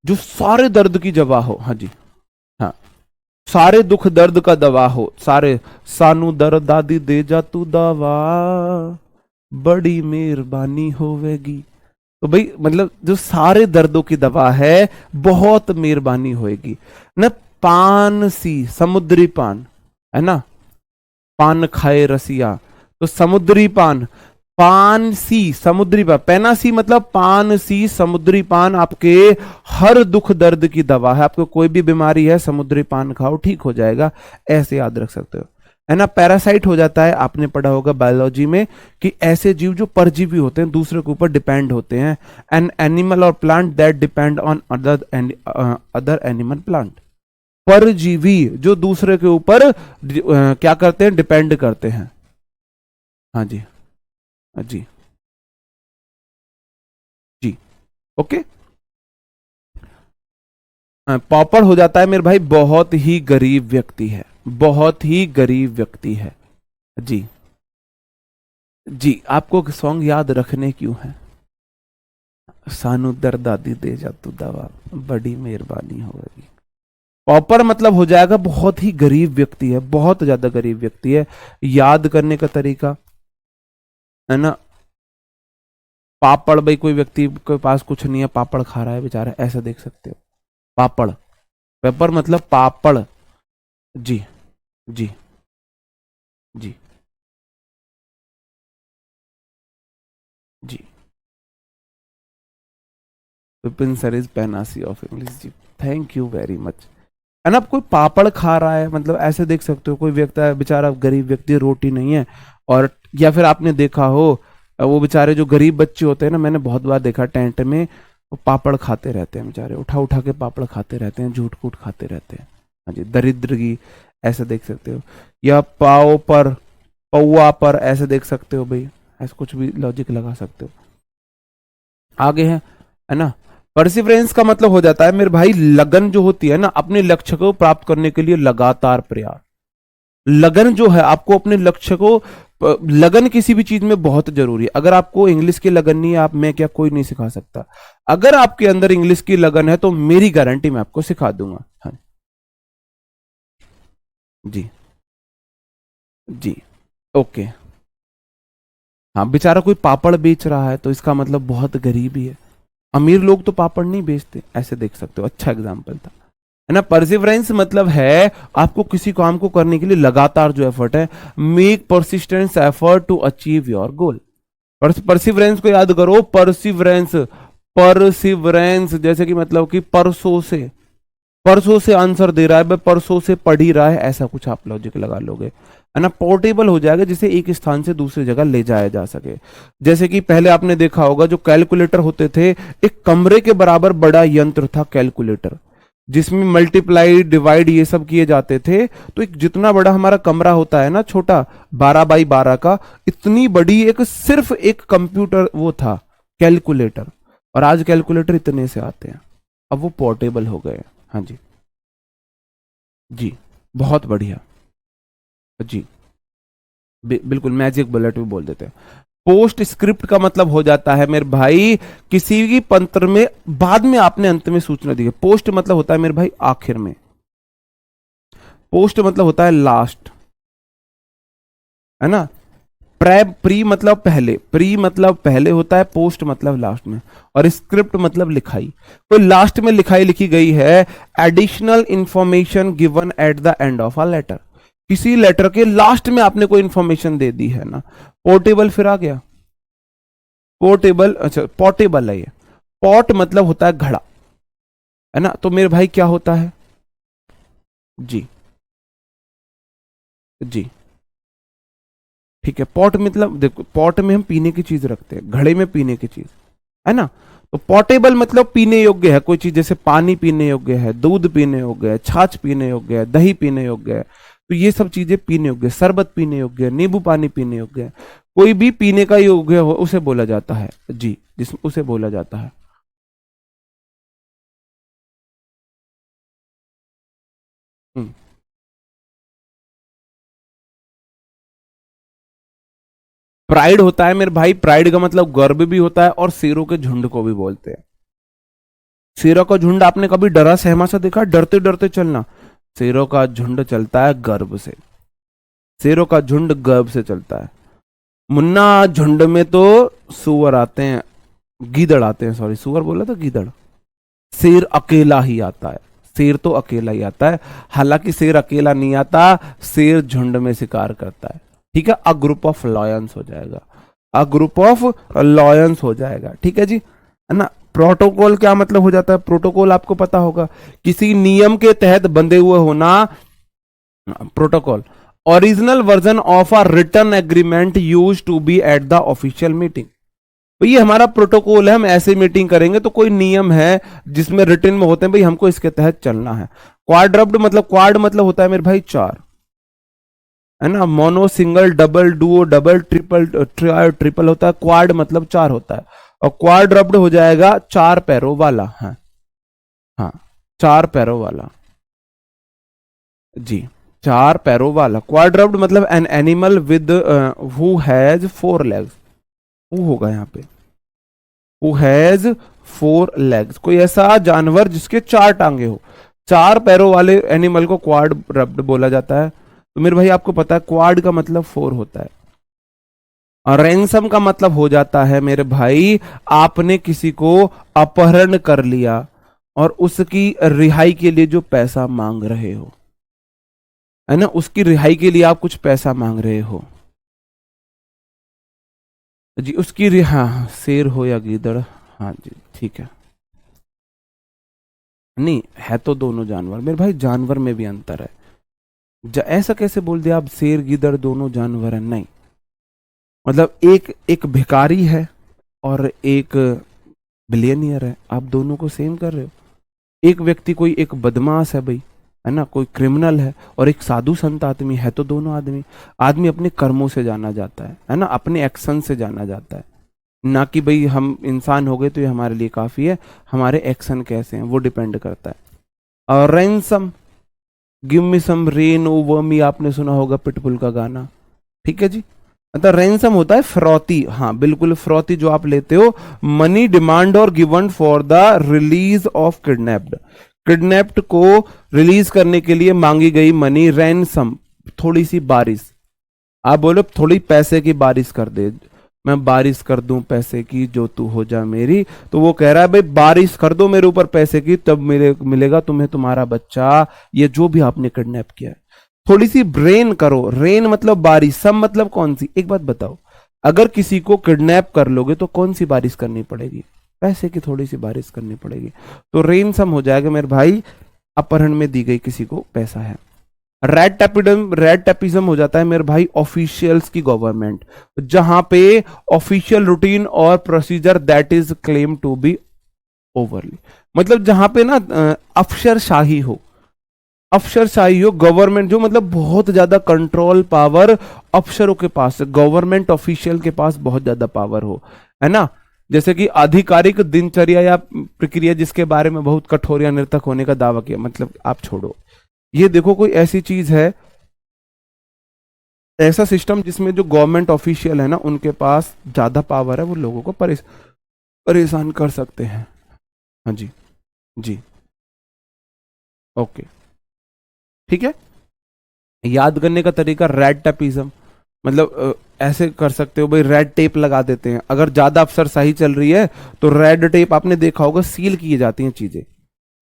जो सारे दर्द की दवा हो। हाँ जी, हाँ, सारे दुख दर्द का दवा हो, सारे। सानू दर्द दादी दे जा तू दवा, बड़ी मेहरबानी होवेगी। तो भाई मतलब जो सारे दर्दों की दवा है, बहुत मेहरबानी होएगी ना। पान सी, समुद्री पान, है ना, पान खाए रसिया, तो समुद्री पान, पान सी समुद्री पान, पेना सी मतलब पान सी समुद्री पान आपके हर दुख दर्द की दवा है। आपको कोई भी बीमारी है, समुद्री पान खाओ, ठीक हो जाएगा, ऐसे याद रख सकते हो, है ना। पैरासाइट हो जाता है, आपने पढ़ा होगा बायोलॉजी में कि ऐसे जीव जो परजीवी होते हैं, दूसरे के ऊपर डिपेंड होते हैं। एन एनिमल और plant that depend on other animal plant. परजीवी जो दूसरे के ऊपर क्या करते हैं, डिपेंड करते हैं। हाँ जी, हाँ जी, जी, ओके। पॉपर हो जाता है मेरे भाई, बहुत ही गरीब व्यक्ति है, बहुत ही गरीब व्यक्ति है। जी, जी, आपको सॉन्ग याद रखने क्यों है? सानू दर दादी दे जा तू दवा, बड़ी मेहरबानी होगी। पॉपर मतलब हो जाएगा बहुत ही गरीब व्यक्ति है, बहुत ज्यादा गरीब व्यक्ति है। याद करने का तरीका, है ना, पापड़, भाई कोई व्यक्ति के पास कुछ नहीं है, पापड़ खा रहा है बेचारा, ऐसा देख सकते हो, पापड़। पेपर मतलब पापड़। जी, जी, जी, जी। Vipin sir is panacea of English. जी, थैंक यू वेरी मच। है ना, कोई पापड़ खा रहा है, मतलब ऐसे देख सकते हो, कोई व्यक्ति है बेचारा, गरीब व्यक्ति, रोटी नहीं है, और या फिर आपने देखा हो वो बेचारे जो गरीब बच्चे होते हैं ना, मैंने बहुत बार देखा टेंट में, वो पापड़ खाते रहते हैं बेचारे, उठा उठा के पापड़ खाते रहते हैं, झूठ कूट खाते रहते हैं। हाँ जी, दरिद्र की, ऐसे देख सकते हो। या पाव पर, पौआ पर, ऐसे देख सकते हो भाई, ऐसे कुछ भी लॉजिक लगा सकते हो। आगे है ना, परसिवरेंस का मतलब हो जाता है मेरे भाई, लगन जो होती है ना, अपने लक्ष्य को प्राप्त करने के लिए लगातार प्रयास। लगन जो है, आपको अपने लक्ष्य को, लगन किसी भी चीज में बहुत जरूरी है। अगर आपको इंग्लिश की लगन नहीं है, आप, मैं क्या, कोई नहीं सिखा सकता। अगर आपके अंदर इंग्लिश की लगन है तो मेरी गारंटी मैं आपको सिखा दूंगा। हाँ जी, जी, ओके। हाँ, बेचारा कोई पापड़ बेच रहा है तो इसका मतलब बहुत गरीबी है। अमीर लोग तो पापड़ नहीं बेचते, ऐसे देख सकते हो, अच्छा एग्जाम्पल था, है ना। परसिवरेंस मतलब है आपको किसी काम को करने के लिए लगातार जो एफर्ट है, make persistence effort to achieve your goal. Perseverance को याद करो, परसिवरेंस, परसिवरेंस जैसे कि मतलब कि परसों से, परसों से आंसर दे रहा है, भाई परसों से पढ़ ही रहा है, ऐसा कुछ आप लॉजिक लगा लोगे, है ना। पोर्टेबल हो जाएगा, जिसे एक स्थान से दूसरी जगह ले जाया जा सके। जैसे कि पहले आपने देखा होगा जो कैलकुलेटर होते थे, एक कमरे के बराबर बड़ा यंत्र था कैलकुलेटर, जिसमें मल्टीप्लाई डिवाइड ये सब किए जाते थे। तो एक जितना बड़ा हमारा कमरा होता है ना, छोटा 12 बाई 12 का, इतनी बड़ी एक, सिर्फ एक कंप्यूटर वो था, कैलकुलेटर। और आज कैलकुलेटर इतने से आते हैं, अब वो पोर्टेबल हो गए। हाँ जी, जी, बहुत बढ़िया। जी, बिल्कुल, मैजिक बुलेट भी बोल देते हैं। पोस्ट स्क्रिप्ट का मतलब हो जाता है मेरे भाई, किसी भी पत्र में बाद में आपने अंत में सूचना दी है। पोस्ट मतलब होता है मेरे भाई आखिर में, पोस्ट मतलब होता है लास्ट, है ना। प्री मतलब पहले, प्री मतलब पहले होता है, पोस्ट मतलब लास्ट में, और स्क्रिप्ट मतलब लिखाई। तो लास्ट में लिखाई लिखी गई है, additional information given at the end of a letter. किसी लेटर के लास्ट में आपने कोई इंफॉर्मेशन दे दी है ना। पोर्टेबल फिर आ गया, पोर्टेबल, अच्छा पोर्टेबल है ये। पॉट मतलब होता है घड़ा, है ना। तो मेरे भाई क्या होता है, जी जी ठीक है। पॉट मतलब देखो, पॉट में हम पीने की चीज रखते हैं, घड़े में पीने की चीज, है ना। तो पोर्टेबल मतलब पीने योग्य है कोई चीज, जैसे पानी पीने योग्य है, दूध पीने योग्य है, छाछ पीने योग्य है, दही पीने योग्य है। तो ये सब चीजें पीने योग्य है, शरबत पीने योग्य है, नींबू पानी पीने योग्य है। कोई भी पीने का योग्य हो उसे बोला जाता है, जी, जिस उसे बोला जाता है। हम्म। प्राइड होता है मेरे भाई, प्राइड का मतलब गर्व भी होता है, और शेरों के झुंड को भी बोलते हैं। शेरों का झुंड आपने कभी डरा सहमा सा देखा, डरते डरते चलना। शेरों का झुंड चलता है गर्व से, शेरों का झुंड गर्व से चलता है। मुन्ना, झुंड में तो सुअर आते हैं, गीदड़ आते हैं, सॉरी सुअर बोला था, गीदड़। शेर अकेला ही आता है, शेर तो अकेला ही आता है। हालांकि शेर अकेला नहीं आता, शेर झुंड में शिकार करता है, ठीक है। अ ग्रुप ऑफ लॉयंस हो जाएगा, अ ग्रुप ऑफ लॉयंस हो जाएगा, ठीक है जी, है ना। प्रोटोकॉल क्या मतलब हो जाता है, प्रोटोकॉल आपको पता होगा, किसी नियम के तहत बंधे हुए होना। Protocol, original version of a return agreement use to be at the official meeting. तो ये हमारा प्रोटोकॉल है, हम ऐसे मीटिंग करेंगे तो कोई नियम है जिसमें रिटर्न में होते हैं, भाई हमको इसके तहत चलना है। क्वाड्रप्ड मतलब, क्वाड मतलब होता है मेरे भाई चार, है ना। Mono, single, double, Duo, double, triple, triple होता है, क्वाड मतलब चार होता है। और क्वाड्रप्ड हो जाएगा चार पैरों वाला, हाँ हाँ, चार पैरों वाला, जी, चार पैरों वाला। क्वाड्रप्ड मतलब an animal with who has four legs, who होगा यहाँ पे, हु हैज फोर लेग्स, कोई ऐसा जानवर जिसके चार टांगे हो। चार पैरों वाले एनिमल को क्वाड रब्ड बोला जाता है। तो मेरे भाई आपको पता है क्वाड का मतलब फोर होता है। और रैंसम का मतलब हो जाता है मेरे भाई, आपने किसी को अपहरण कर लिया और उसकी रिहाई के लिए जो पैसा मांग रहे हो, है ना, उसकी रिहाई के लिए आप कुछ पैसा मांग रहे हो, जी उसकी हाँ हाँ, शेर हो या गीदड़, हाँ जी ठीक है। नहीं है तो दोनों जानवर मेरे भाई, जानवर में भी अंतर है। ऐसा कैसे बोल दिया आप, शेर गीदड़ दोनों जानवर है, नहीं। मतलब एक एक भिखारी है और एक बिलियनियर है, आप दोनों को सेम कर रहे हो। एक व्यक्ति कोई एक बदमाश है भाई, है ना, कोई क्रिमिनल है, और एक साधु संत आदमी है, तो दोनों आदमी, आदमी अपने कर्मों से जाना जाता है ना, अपने एक्शन से जाना जाता है। ना कि भाई हम इंसान हो गए तो ये हमारे लिए काफी है, हमारे एक्शन कैसे हैं वो डिपेंड करता है। और ransom, give me some rain over me, आपने सुना होगा पिटबुल का गाना, ठीक है जी। मतलब रैंसम होता है फिरौती, हाँ बिल्कुल, फिरौती जो आप लेते हो, मनी डिमांड और given for the release of kidnapped, kidnapped को रिलीज करने के लिए मांगी गई मनी, रैंसम। थोड़ी सी बारिश, आप बोलो थोड़ी पैसे की बारिश कर दे, मैं बारिश कर दूं पैसे की जो तू हो जा मेरी। तो वो कह रहा है भाई बारिश कर दो मेरे ऊपर पैसे की, तब मिलेगा तुम्हें तुम्हारा बच्चा, ये जो भी आपने किडनैप किया है। थोड़ी सी ब्रेन करो, रेन मतलब बारिश, सब मतलब कौन सी। एक बात बताओ, अगर किसी को किडनैप कर लोगे तो कौन सी बारिश करनी पड़ेगी, पैसे की थोड़ी सी बारिश करनी पड़ेगी। तो रेन सम हो जाएगा मेरे भाई, अपहरण में दी गई किसी को पैसा है। रेड टेपिज्म हो जाता है मेरे भाई, ऑफिशियल्स की गवर्नमेंट, जहां पे ऑफिशियल रूटीन और procedure that is claim to be overly, मतलब जहां पे ना अफसरशाही हो, अफसरशाही हो, गवर्नमेंट जो मतलब बहुत ज्यादा कंट्रोल पावर अफसरों के पास, गवर्नमेंट ऑफिशियल के पास बहुत ज्यादा पावर हो, है ना। जैसे कि आधिकारिक दिनचर्या या प्रक्रिया जिसके बारे में बहुत कठोर या नृतक होने का दावा किया, मतलब आप छोड़ो, ये देखो कोई ऐसी चीज है, ऐसा सिस्टम जिसमें जो गवर्नमेंट ऑफिशियल है ना उनके पास ज्यादा पावर है, वो लोगों को परेशान कर सकते हैं। हाँ जी, जी, ओके, ठीक है। याद करने का तरीका रेड टेपिज्म, मतलब ऐसे कर सकते हो भाई, रेड टेप लगा देते हैं। अगर ज्यादा अफसर सही चल रही है तो रेड टेप, आपने देखा होगा सील की जाती हैं चीजें,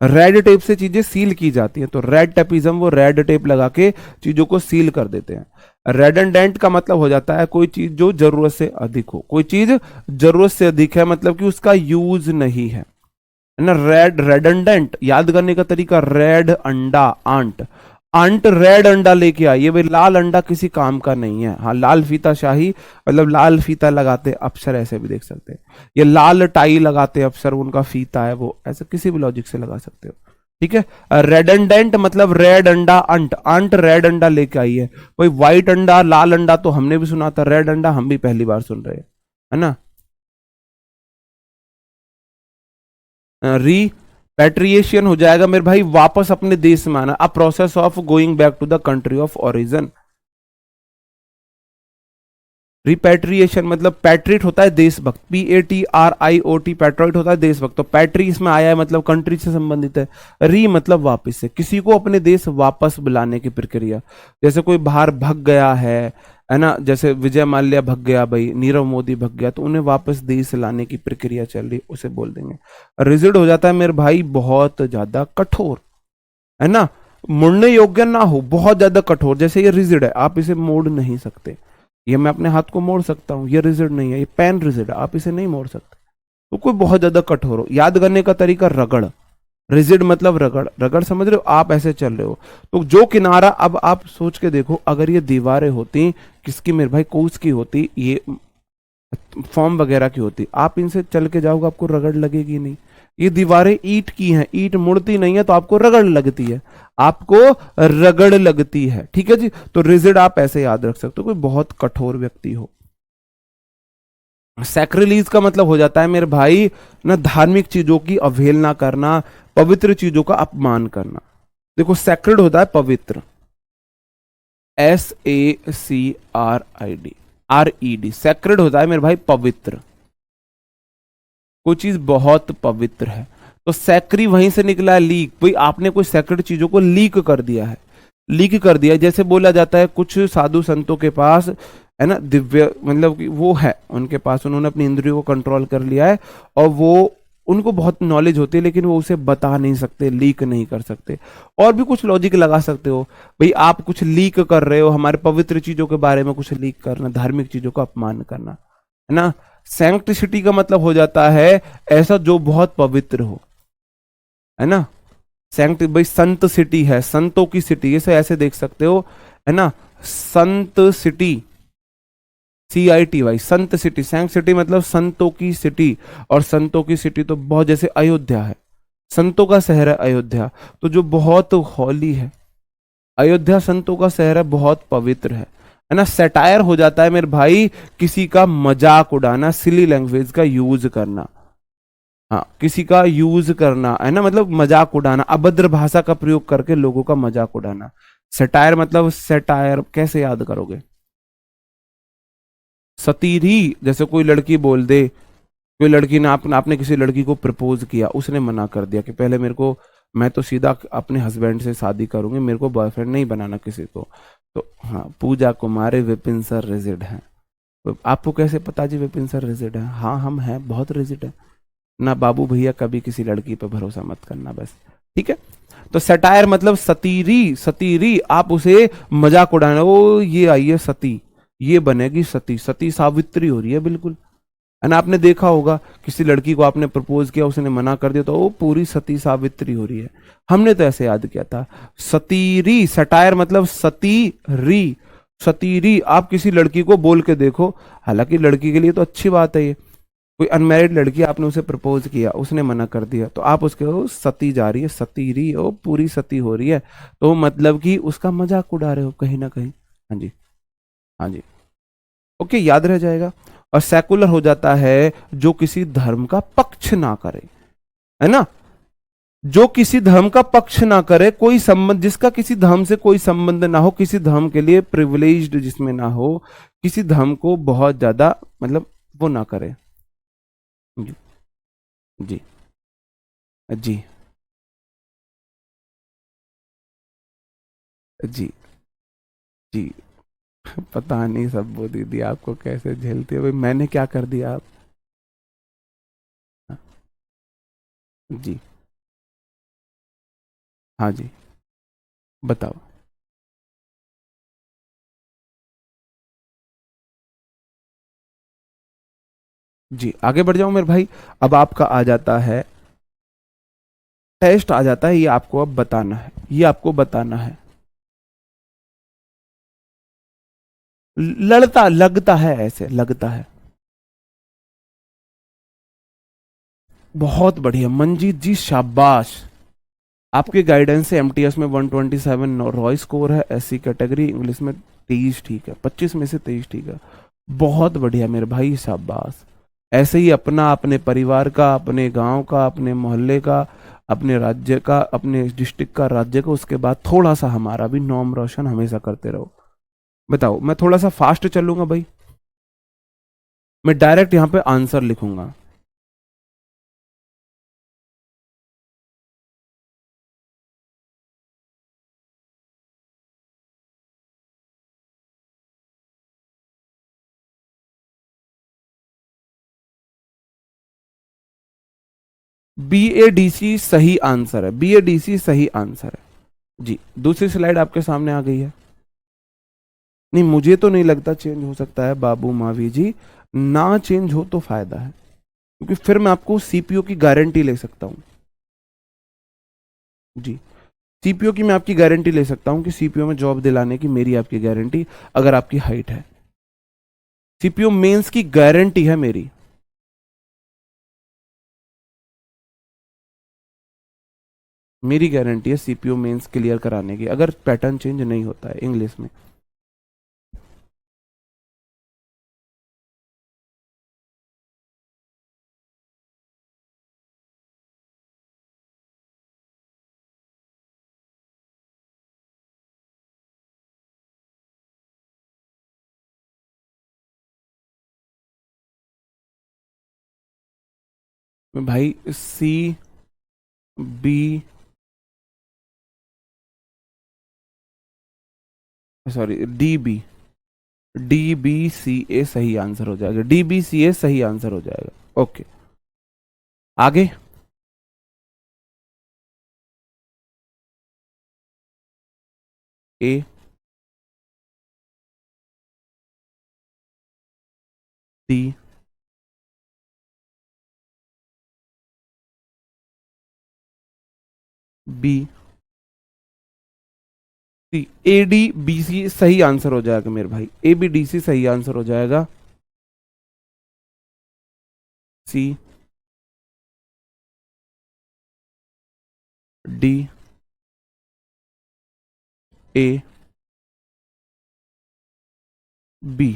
रेड टेप से चीजें सील की जाती हैं। तो रेड टेपिज्म, वो रेड टेप लगा के चीजों को सील कर देते हैं। रेडंडेंट का मतलब हो जाता है कोई चीज जो जरूरत से अधिक हो, कोई चीज जरूरत से अधिक है मतलब कि उसका यूज नहीं है ना। रेडंडेंट याद करने का तरीका, रेड अंडा, आंट, आंट रेड अंडा लेके आई है भाई, लाल अंडा किसी काम का नहीं है। हाँ, लाल फीता शाही मतलब लाल फीता लगाते अफसर, ऐसे भी देख सकते हैं। ये लाल टाई लगाते अफसर, उनका फीता है वो, ऐसे किसी भी लॉजिक से लगा सकते हो। ठीक है। रेडेंडेंट मतलब रेड अंडा, अंट, अंट रेड अंडा लेके आई है भाई। व्हाइट अंडा, लाल अंडा तो हमने भी सुना था, रेड अंडा हम भी पहली बार सुन रहे हैं, है ना। रीपैट्रिएशन हो जाएगा मेरे भाई, वापस अपने देश में आना, a process of going back to the country of origin. Repatriation मतलब पैट्रियट होता है देशभक्त, PATRIOT, पैट्रियट होता है देशभक्त। तो पैट्री इसमें आया है मतलब कंट्री से संबंधित है। री मतलब वापस से, किसी को अपने देश वापस बुलाने की प्रक्रिया। जैसे कोई बाहर भग गया है ना, जैसे विजय माल्या भग गया भाई, नीरव मोदी भग गया, तो उन्हें वापस देश लाने की प्रक्रिया चल रही, उसे बोल देंगे। रिजिड हो जाता है मेरे भाई बहुत ज्यादा कठोर, है ना, मुड़ने योग्य ना हो, बहुत ज्यादा कठोर। जैसे ये रिजिड है, आप इसे मोड़ नहीं सकते। ये मैं अपने हाथ को मोड़ सकता हूं, ये रिजिड नहीं है, ये पेन रिजिड है, आप इसे नहीं मोड़ सकते। तो कोई बहुत ज्यादा कठोर हो। याद करने का तरीका, रगड़, रिजिड मतलब रगड़, रगड़ समझ रहे हो, आप ऐसे चल रहे हो तो जो किनारा, अब आप सोच के देखो, अगर ये दीवारें होती किसकी मेरे भाई, कोस की होती, ये फॉर्म वगैरह की होती, आप इनसे चल के जाओगे आपको रगड़ लगेगी नहीं। ये दीवारें ईंट की हैं, ईंट मुड़ती नहीं है तो आपको रगड़ लगती है, आपको रगड़ लगती है। ठीक है जी। तो रिजिड आप ऐसे याद रख सकते हो, कोई बहुत कठोर व्यक्ति हो। सैक्रिलीज का मतलब हो जाता है मेरे भाई ना, धार्मिक चीजों की अवहेलना करना, पवित्र चीजों का अपमान करना। देखो सैक्रेड होता है पवित्र, SACRID, सैक्रेड होता है मेरे भाई पवित्र, कोई चीज बहुत पवित्र है। तो सैक्री वहीं से निकला है, लीक, भाई आपने कोई सैक्रेड चीजों को लीक कर दिया है, लीक कर दिया। जैसे बोला जाता है कुछ साधु संतों के पास, है ना, दिव्य मतलब कि वो है उनके पास, उन्होंने अपनी इंद्रियों को कंट्रोल कर लिया है, और वो उनको बहुत नॉलेज होती है लेकिन वो उसे बता नहीं सकते, लीक नहीं कर सकते। और भी कुछ लॉजिक लगा सकते हो भाई, आप कुछ लीक कर रहे हो, हमारे पवित्र चीजों के बारे में कुछ लीक करना, धार्मिक चीजों का अपमान करना, है ना। सैंक्टिसिटी का मतलब हो जाता है ऐसा जो बहुत पवित्र हो, है ना। सैंक्ट भाई संत सिटी है, संतों की सिटी, इसे ऐसे देख सकते हो, है ना, संत सिटी, CITY, संत सिटी, सैंक्ट सिटी मतलब संतों की सिटी। और संतों की सिटी तो बहुत, जैसे अयोध्या है, संतों का शहर है अयोध्या, तो जो बहुत हॉली है, अयोध्या संतों का शहर है, बहुत पवित्र है ना। सेटायर हो जाता है मेरे भाई किसी का मजाक उड़ाना, सिली लैंग्वेज का यूज करना, हाँ, किसी का यूज करना, है ना, मतलब मजाक उड़ाना, अभद्र भाषा का प्रयोग करके लोगों का मजाक उड़ाना। सेटायर मतलब, सेटायर कैसे याद करोगे, सतीरी, जैसे कोई लड़की बोल दे, कोई लड़की ने, आपने किसी लड़की को प्रपोज किया, उसने मना कर दिया कि पहले मेरे को, मैं तो सीधा अपने हस्बैंड से शादी करूंगी, मेरे को बॉयफ्रेंड नहीं बनाना किसी को। तो हाँ, पूजा कुमारी, विपिन सर रिजिड हैं। तो आपको कैसे पता जी विपिन सर रिजिड है? हाँ हम हैं, बहुत रिजिड है ना बाबू भैया, कभी किसी लड़की पर भरोसा मत करना बस। ठीक है। तो सटायर मतलब सतीरी, सतीरी आप उसे मजाक उड़ाना, ओ ये आई है सती, ये बनेगी सती, सती सावित्री हो रही है बिल्कुल, है ना। आपने देखा होगा किसी लड़की को आपने प्रपोज किया, उसने मना कर दिया तो वो पूरी सती सावित्री हो रही है। हमने तो ऐसे याद किया था। सतीरी, सटायर मतलब सतीरी, सतीरी आप किसी लड़की को बोल के देखो, हालांकि लड़की के लिए तो अच्छी बात है ये, कोई अनमैरिड लड़की, आपने उसे प्रपोज किया, उसने मना कर दिया, तो आप उसके ओ सती जा रही है, सतीरी, ओ पूरी सती हो रही है, तो मतलब कि उसका मजाक उड़ा रहे हो कहीं ना कहीं। हाँ जी, हाँ जी, ओके, याद रह जाएगा। और सेकुलर हो जाता है जो किसी धर्म का पक्ष ना करे, है ना, जो किसी धर्म का पक्ष ना करे, कोई संबंध, जिसका किसी धर्म से कोई संबंध ना हो, किसी धर्म के लिए प्रिविलेज्ड जिसमें ना हो, किसी धर्म को बहुत ज्यादा मतलब वो ना करे। जी, जी, जी, जी। जी। पता नहीं सब वो दीदी आपको कैसे झेलती है भाई, मैंने क्या कर दिया आप। जी। हाँ जी। बताओ। जी आगे बढ़ जाऊं मेरे भाई। अब आपका आ जाता है, टेस्ट आ जाता है, ये आपको अब बताना है, ये आपको बताना है। लड़ता लगता है, ऐसे लगता है। बहुत बढ़िया मंजीत जी, शाबाश। आपके गाइडेंस से एमटीएस में 127 रॉय स्कोर है, एससी कैटेगरी इंग्लिश में 23 ठीक है, 25 में से 23 ठीक है। बहुत बढ़िया मेरे भाई, शाबाश। ऐसे ही अपना, अपने परिवार का, अपने गांव का, अपने मोहल्ले का, अपने राज्य का, अपने डिस्ट्रिक्ट का, राज्य का, उसके बाद थोड़ा सा हमारा भी नाम रोशन हमेशा करते रहो। बताओ, मैं थोड़ा सा फास्ट चलूंगा भाई, मैं डायरेक्ट यहाँ पे आंसर लिखूंगा। बी ए डी सी सही आंसर है, बी ए डी सी सही आंसर है। जी दूसरी स्लाइड आपके सामने आ गई है। नहीं मुझे तो नहीं लगता चेंज हो सकता है बाबू मावी जी, ना चेंज हो तो फायदा है, क्योंकि फिर मैं आपको सीपीयू की गारंटी ले सकता हूँ। जी। सीपीयू की मैं आपकी गारंटी ले सकता हूँ कि सीपीयू में जॉब दिलाने की मेरी आपकी गारंटी, अगर आपकी हाइट है। सीपीयू मेंस की गारंटी है मेरी। मेरी गारंटी है सीपीयू मेंस क्लियर कराने की, अगर पैटर्न चेंज नहीं होता है इंग्लिश में। भाई C B, sorry D B, D B C A सही आंसर हो जाएगा, डी बी सी ए सही आंसर हो जाएगा। ओके आगे। A, D, B, C. A D B C सही आंसर हो जाएगा मेरे भाई, ए बी डी सी सही आंसर हो जाएगा। C, D, A, B.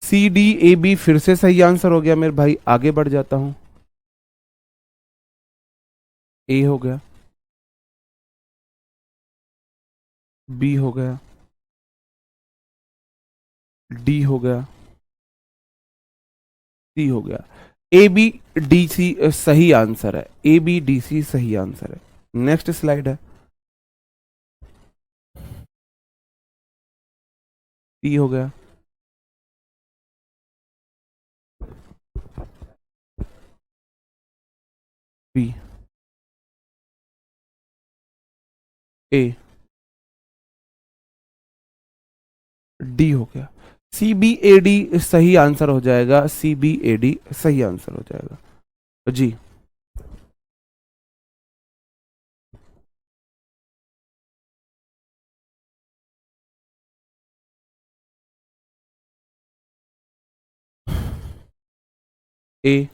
C D A B फिर से सही आंसर हो गया मेरे भाई, आगे बढ़ जाता हूं। ए हो गया, बी हो गया, डी हो गया, सी हो गया। ए बी डी सी सही आंसर है, ए बी डी सी सही आंसर है। नेक्स्ट स्लाइड है। सी हो गया, बी, ए, डी हो गया। सी बी ए डी सही आंसर हो जाएगा, सी बी ए डी सही आंसर हो जाएगा। जी। ए,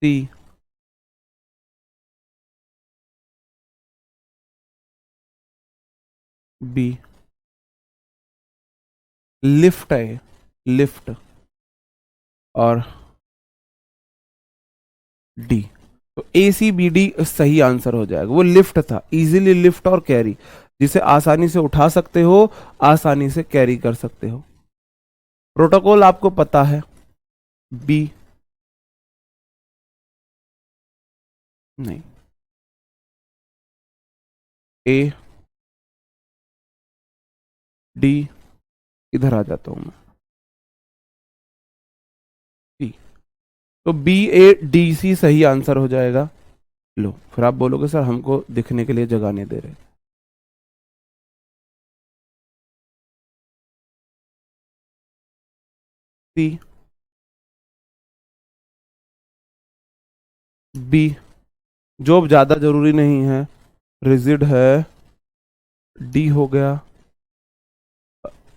सी, बी, लिफ्ट है, लिफ्ट, और डी। तो ए सी बी डी सही आंसर हो जाएगा, वो लिफ्ट था, इजीली लिफ्ट और कैरी, जिसे आसानी से उठा सकते हो, आसानी से कैरी कर सकते हो। प्रोटोकॉल आपको पता है। बी, नहीं, ए डी, इधर आ जाता हूं मैं, सी। तो बी ए डी सी सही आंसर हो जाएगा। लो, फिर आप बोलोगे सर हमको दिखने के लिए जगह नहीं दे रहे। सी, बी, जो अब ज्यादा जरूरी नहीं है, रिजिड है, डी हो गया,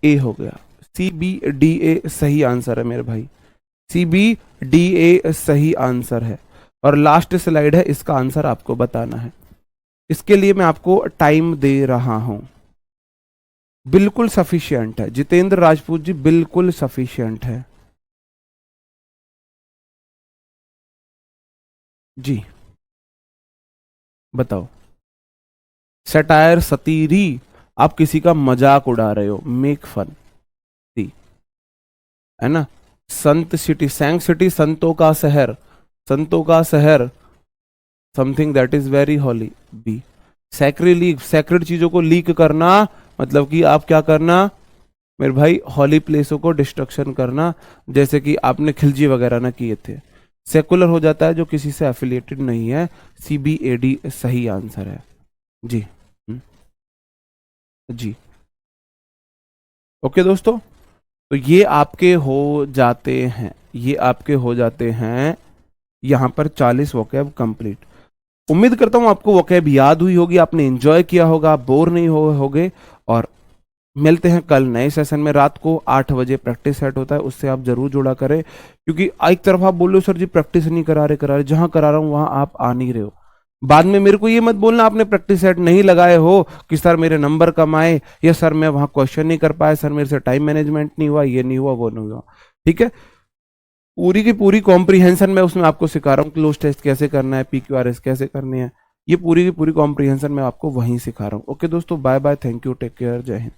ए हो गया। सी बी डी ए सही आंसर है मेरे भाई, सी बी डी ए सही आंसर है। और लास्ट स्लाइड है, इसका आंसर आपको बताना है। इसके लिए मैं आपको टाइम दे रहा हूं। बिल्कुल सफिशिएंट है जितेंद्र राजपूत जी, बिल्कुल सफिशिएंट है जी। बताओ। सटायर, सतीरी, आप किसी का मजाक उड़ा रहे हो, मेक फन, सी, है ना। संत सिटी, सैंक सिटी, संतों का शहर, संतों का शहर, something that is very holy, B. Sacrilege, sacred चीजों को लीक करना, मतलब कि आप क्या करना मेरे भाई, हॉली प्लेसों को डिस्ट्रक्शन करना, जैसे कि आपने खिलजी वगैरह ना किए थे। सेकुलर हो जाता है जो किसी से एफिलिएटेड नहीं है, सी बी ए डी सही आंसर है जी। जी, ओके दोस्तों, तो ये आपके हो जाते हैं, ये आपके हो जाते हैं यहाँ पर 40 वोकैब कंप्लीट। उम्मीद करता हूँ आपको वोकैब याद हुई होगी, आपने एंजॉय किया होगा, बोर नहीं होगे। और मिलते हैं कल नए सेशन में, रात को 8 बजे प्रैक्टिस सेट होता है, उससे आप जरूर जुड़ा करें। क्योंकि एक तरफ आप बोल रहे हो सर जी प्रैक्टिस नहीं करा रहे, जहां करा रहा हूं वहां आप आ नहीं रहे हो। बाद में मेरे को ये मत बोलना आपने प्रैक्टिस सेट नहीं लगाए हो कि सर मेरे नंबर कम आए, या सर मैं वहां क्वेश्चन नहीं कर पाया, सर मेरे से टाइम मैनेजमेंट नहीं हुआ, ये नहीं हुआ, वो नहीं हुआ। ठीक है, पूरी की पूरी कॉम्प्रीहेंशन मैं उसमें आपको सिखा रहा हूँ, क्लोज टेस्ट कैसे करना है, PQRS कैसे करनी है, ये पूरी की पूरी कॉम्प्रीहेंशन मैं आपको वहीं सिखा रहा हूँ। ओके दोस्तों, bye bye, thank you, take care, जय हिंद।